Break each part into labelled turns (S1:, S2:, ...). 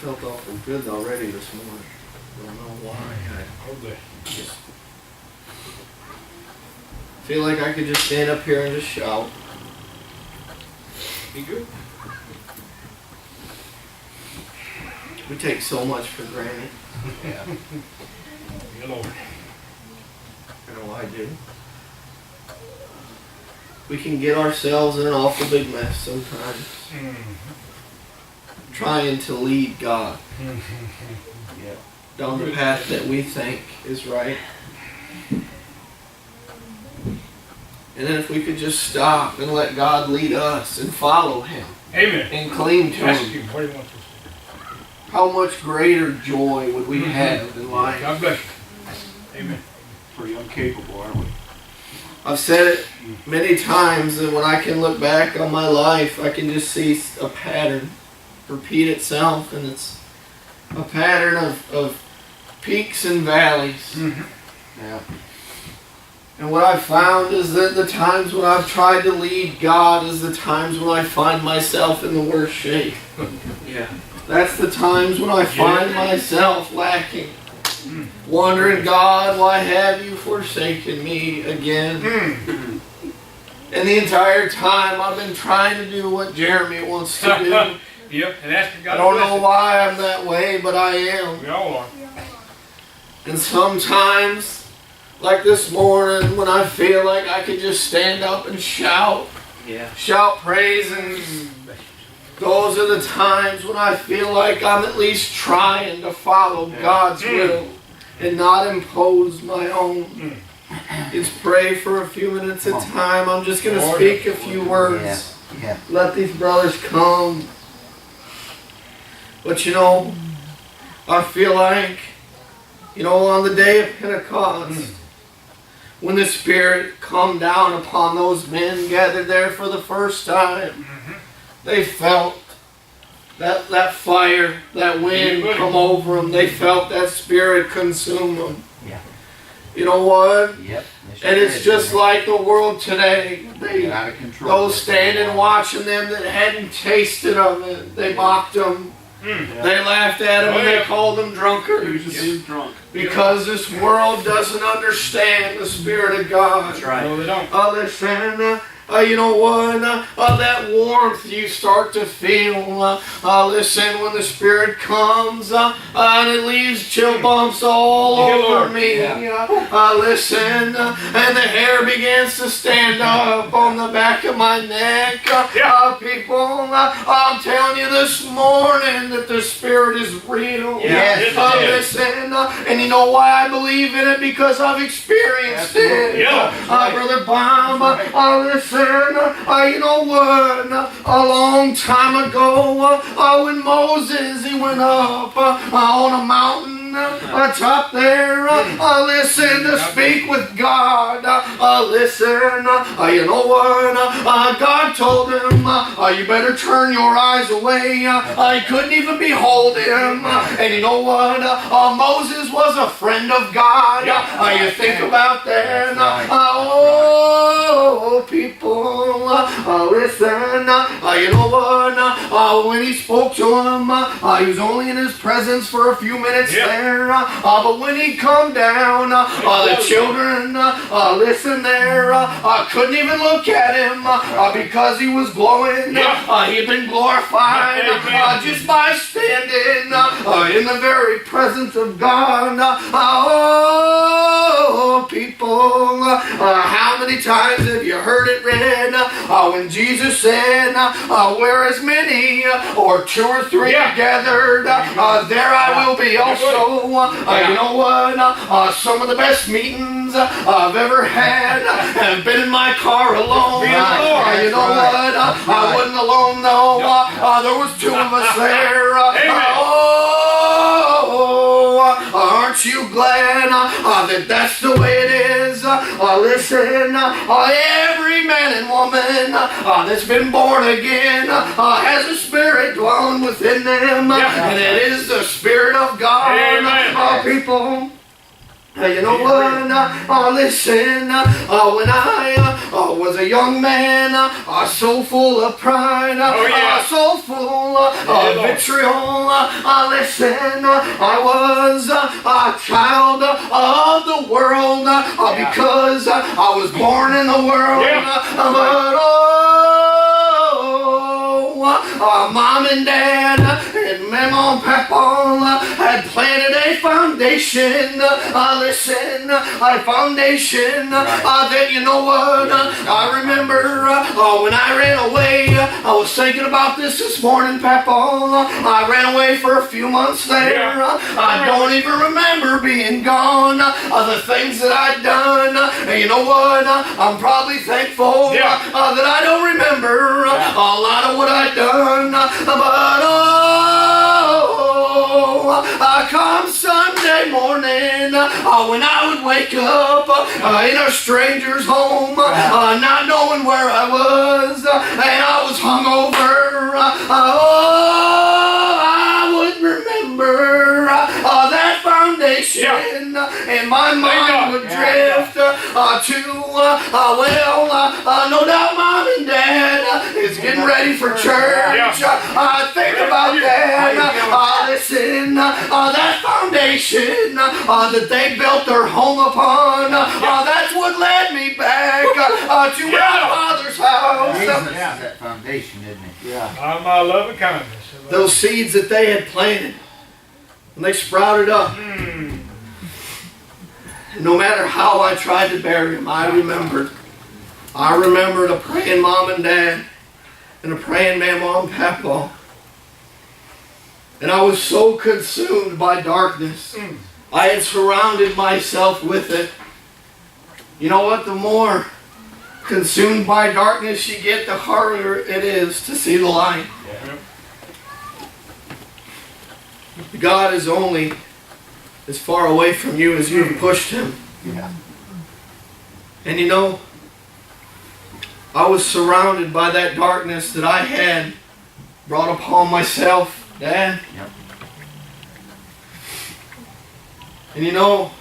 S1: felt awful good already this morning. I don't know why. I just feel like I could just stand up here and just shout.
S2: Be good.
S1: We take so much for granted.
S2: Yeah. Dear Lord.
S1: I know I do. We can get ourselves in an awful big mess sometimes. Trying to lead God down the path that we think is right. And then if we could just stop and let God lead us and follow Him.
S2: Amen.
S1: And cling to
S2: Ask
S1: Him.
S2: Him what He wants us to do.
S1: How much greater joy would we have in life?
S2: God bless you. Amen.
S3: Pretty incapable, aren't we?
S1: I've said it many times, and when I can look back on my life, I can just see a pattern repeat itself, and it's a pattern of peaks and valleys.
S3: Yeah.
S1: And what I've found is that the times when I've tried to lead God is the times when I find myself in the worst shape.
S3: Yeah.
S1: That's the times when I find myself lacking. Wondering, God, why have you forsaken me again? And the entire time I've been trying to do what Jeremy wants to do.
S2: Yep, and asking God
S1: I don't
S2: to bless
S1: know
S2: it.
S1: why I'm that way, but I am.
S2: We all are.
S1: And sometimes, like this morning, when I feel like I could just stand up and shout praise, and those are the times when I feel like I'm at least trying to follow God's will and not impose my own. Just pray for a few minutes at a time. I'm just going to speak a few words. Let these brothers come. But you know, I feel like, you know, on the day of Pentecost, when the Spirit come down upon those men gathered there for the first time, they felt that fire, that wind come over them. They felt that Spirit consume them.
S3: Yeah.
S1: You know what?
S3: Yep.
S1: And it's just like the world today. They,
S3: out of control.
S1: those standing watching them that hadn't tasted of it, they mocked them. They laughed at him and they called him drunkards.
S3: He was drunk.
S1: Because this world doesn't understand the Spirit of God.
S3: That's right.
S2: No, they don't.
S1: Listen, you know what? That warmth you start to feel. Listen, when the Spirit comes and it leaves chill bumps all over me. Listen, and the hair begins to stand up on the back of my neck. People, I'm telling you this morning that the Spirit is real.
S3: Yes,
S1: Listen, and you know why I believe in it? Because I've experienced it. Brother Bob, listen, you know what? A long time ago, when Moses, he went up on a mountain top there, listen, to speak with God. Listen, you know what? God told him, you better turn your eyes away. He couldn't even behold him. And you know what? Moses was a friend of God. You think about that. Oh, people, listen, you know what? When he spoke to him, he was only in his presence for a few minutes there. But when he come down, the children, listen there, couldn't even look at him because he was glowing. He'd been glorified just by standing in the very presence of God. Oh, people, how many times have you heard it read when Jesus said, where as many or two or three are gathered, there I will be also. You know what? Some of the best meetings I've ever had have been in my car alone. You know what? I wasn't alone though. There was two of us there. Aren't you glad that that's the way it is? Listen, every man and woman that's been born again has a Spirit dwelling within them, and it is the Spirit of God. People, you know what? Listen, when I was a young man, so full of pride, so full of vitriol. Listen, I was a child of the world because I was born in the world. But Mom and Dad and Mama and Papa had planted a foundation. Listen, a foundation that, you know what, I remember when I ran away. I was thinking about this morning, Papa. I ran away for a few months there. I don't even remember being gone. The things that I'd done, and you know what, I'm probably thankful that I don't remember a lot of what I'd done. But come Sunday morning, when I would wake up in a stranger's home, not knowing where I was, and I was hungover, I would remember that foundation, and my mind would drift to, no doubt Mom and Dad is getting ready for church. Think about that. Listen, that foundation that they built their home upon, that's what led me back to my Father's house.
S4: Jesus is that foundation, isn't it?
S3: Yeah.
S2: My love and kindness.
S1: Those seeds that they had planted, and they sprouted up. No matter how I tried to bury them, I remembered a praying Mom and Dad and a praying Mama and Papa. And I was so consumed by darkness. I had surrounded myself with it. You know what? The more consumed by darkness you get, the harder it is to see the light. God is only as far away from you as you've pushed Him. And you know, I was surrounded by that darkness that I had brought upon myself, Dad. And you know,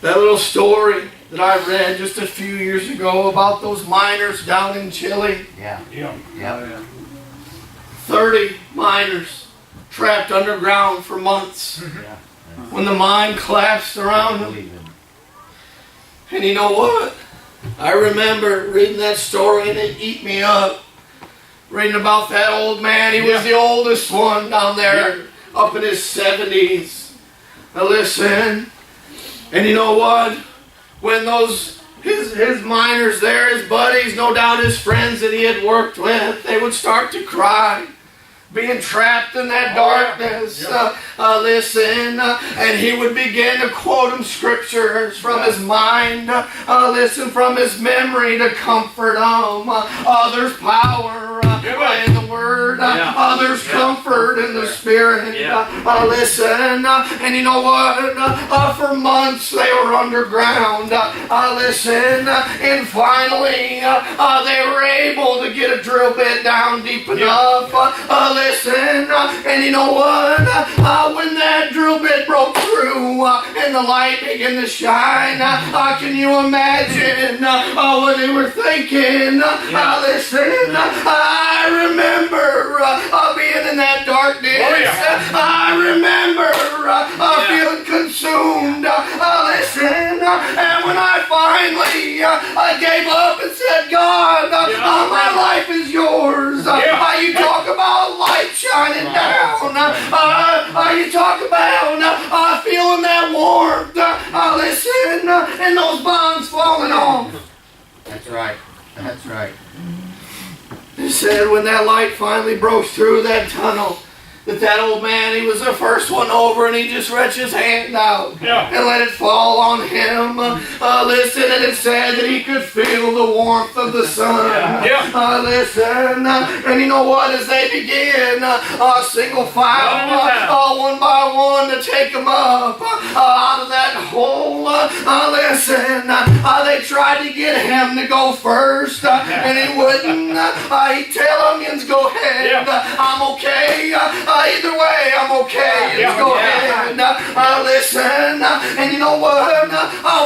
S1: that little story that I read just a few years ago about those miners down in Chile. 30 miners trapped underground for months when the mine collapsed around them. And you know what? I remember reading that story and it ate me up. Reading about that old man. He was the oldest one down there, up in his 70s. Now listen, and you know what? When his miners there, his buddies, no doubt his friends that he had worked with, they would start to cry, being trapped in that darkness. Listen, and he would begin to quote him scriptures from his mind, listen, from his memory to comfort them. There's power in the Word. There's comfort in the Spirit. Listen, and you know what? For months they were underground. Listen, and finally they were able to get a drill bit down deep enough. Listen, and you know what? When that drill bit broke through and the light began to shine, can you imagine what they were thinking? Listen, I remember being in that darkness. I remember feeling consumed. Listen, and when I finally gave up and said, God, my life is yours. You talk about light shining down. You talk about feeling that warmth. Listen, and those bonds falling off.
S4: That's right. That's right.
S1: He said when that light finally broke through that tunnel, that old man, he was the first one over, and he just reached his hand out and let it fall on him. Listen, and it said that he could feel the warmth of the sun. Listen, and you know what? As they began, single file, one by one, to take him up out of that hole. Listen, they tried to get him to go first, and he wouldn't. He'd tell onions, go ahead. I'm okay. Either way, I'm okay.
S2: Yeah.
S1: Let's go ahead. Listen, and you know what?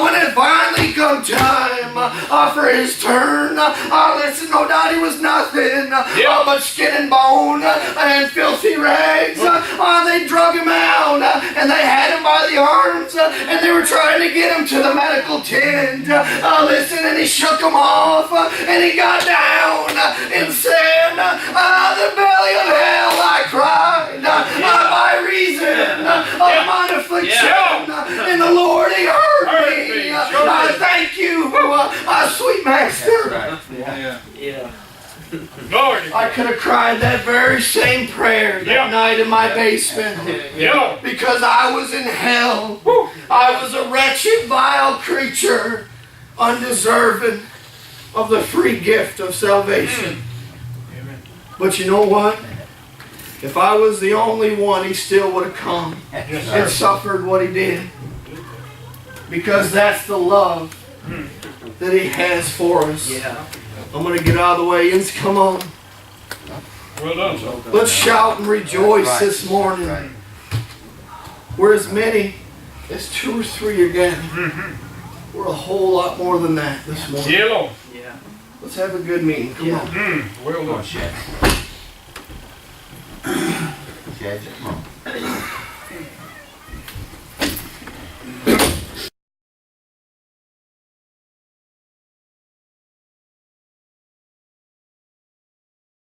S1: When it finally come time for his turn, listen, no doubt he was nothing but skin and bone and filthy rags. They drug him out and they had him by the arms and they were trying to get him to the medical tent. Listen, and he shook him off and he got down and said, the belly of hell I cried by reason of mine affliction, and the Lord he heard me. I thank you, sweet master.
S4: That's right.
S5: Yeah.
S2: Glory.
S1: I could have cried that very same prayer that night in my basement
S2: Yeah.
S1: because I was in hell. I was a wretched, vile creature, undeserving of the free gift of salvation.
S2: Amen.
S1: But you know what? If I was the only one, he still would have come
S2: Yes,
S1: and
S2: sir.
S1: suffered what he did. Because that's the love that he has for us.
S5: Yeah.
S1: I'm going to get out of the way. Yins, come on.
S2: Well done, sir.
S1: Let's shout and rejoice
S4: Right.
S1: this morning.
S4: Right.
S1: We're as many as 2 or 3 are gathered. We're a whole lot more than that this morning.
S2: Yeah, Lord.
S5: Yeah.
S1: Let's have a good meeting. Come on.
S2: Well
S4: Come on,
S2: done.
S4: Shad. Shad, come on.